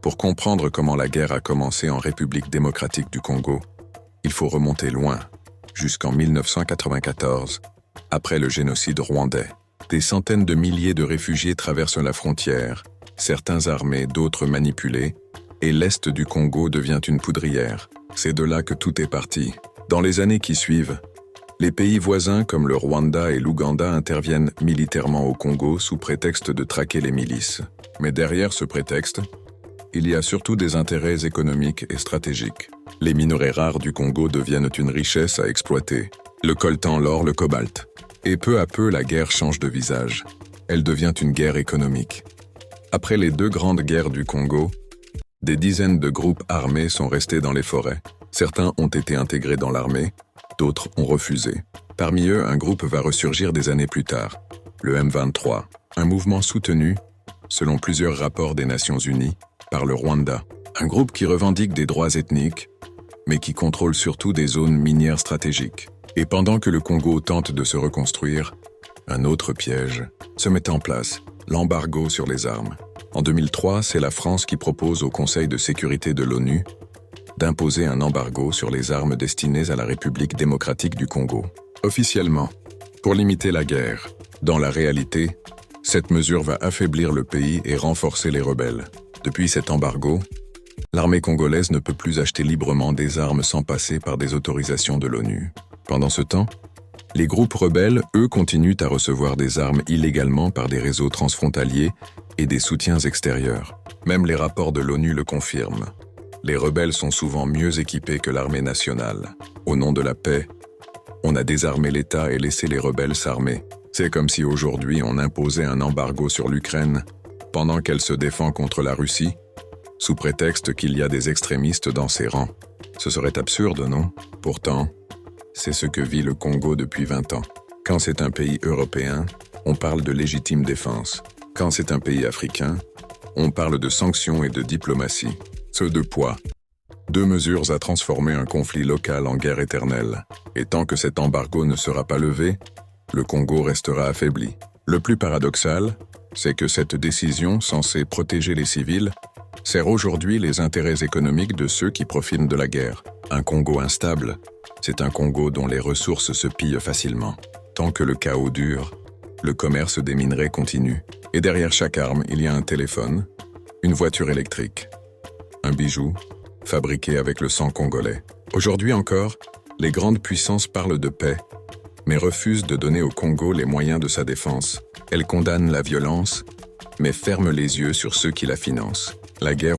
Pour comprendre comment la guerre a commencé en République démocratique du Congo, il faut remonter loin, jusqu'en 1994, après le génocide rwandais. Des centaines de milliers de réfugiés traversent la frontière, certains armés, d'autres manipulés, et l'Est du Congo devient une poudrière. C'est de là que tout est parti. Dans les années qui suivent, les pays voisins comme le Rwanda et l'Ouganda interviennent militairement au Congo sous prétexte de traquer les milices. Mais derrière ce prétexte, il y a surtout des intérêts économiques et stratégiques. Les minerais rares du Congo deviennent une richesse à exploiter. Le coltan, l'or, le cobalt. Et peu à peu, la guerre change de visage. Elle devient une guerre économique. Après les deux grandes guerres du Congo, des dizaines de groupes armés sont restés dans les forêts. Certains ont été intégrés dans l'armée, d'autres ont refusé. Parmi eux, un groupe va ressurgir des années plus tard, le M23, un mouvement soutenu, selon plusieurs rapports des Nations Unies, par le Rwanda. Un groupe qui revendique des droits ethniques, mais qui contrôle surtout des zones minières stratégiques. Et pendant que le Congo tente de se reconstruire, un autre piège se met en place, l'embargo sur les armes. En 2003, c'est la France qui propose au Conseil de sécurité de l'ONU d'imposer un embargo sur les armes destinées à la République démocratique du Congo. Officiellement, pour limiter la guerre. Dans la réalité, cette mesure va affaiblir le pays et renforcer les rebelles. Depuis cet embargo, l'armée congolaise ne peut plus acheter librement des armes sans passer par des autorisations de l'ONU. Pendant ce temps, les groupes rebelles, eux, continuent à recevoir des armes illégalement par des réseaux transfrontaliers et des soutiens extérieurs. Même les rapports de l'ONU le confirment. Les rebelles sont souvent mieux équipés que l'armée nationale. Au nom de la paix, on a désarmé l'État et laissé les rebelles s'armer. C'est comme si aujourd'hui on imposait un embargo sur l'Ukraine pendant qu'elle se défend contre la Russie, sous prétexte qu'il y a des extrémistes dans ses rangs. Ce serait absurde, non? Pourtant, c'est ce que vit le Congo depuis 20 ans. Quand c'est un pays européen, on parle de légitime défense. Quand c'est un pays africain, on parle de sanctions et de diplomatie. Ce deux poids, deux mesures a transformé un conflit local en guerre éternelle. Et tant que cet embargo ne sera pas levé, le Congo restera affaibli. Le plus paradoxal, c'est que cette décision, censée protéger les civils, sert aujourd'hui les intérêts économiques de ceux qui profitent de la guerre. Un Congo instable, c'est un Congo dont les ressources se pillent facilement. Tant que le chaos dure, le commerce des minerais continue. Et derrière chaque arme, il y a un téléphone, une voiture électrique, un bijou, fabriqué avec le sang congolais. Aujourd'hui encore, les grandes puissances parlent de paix, mais refusent de donner au Congo les moyens de sa défense. Elles condamnent la violence, mais ferment les yeux sur ceux qui la financent. La guerre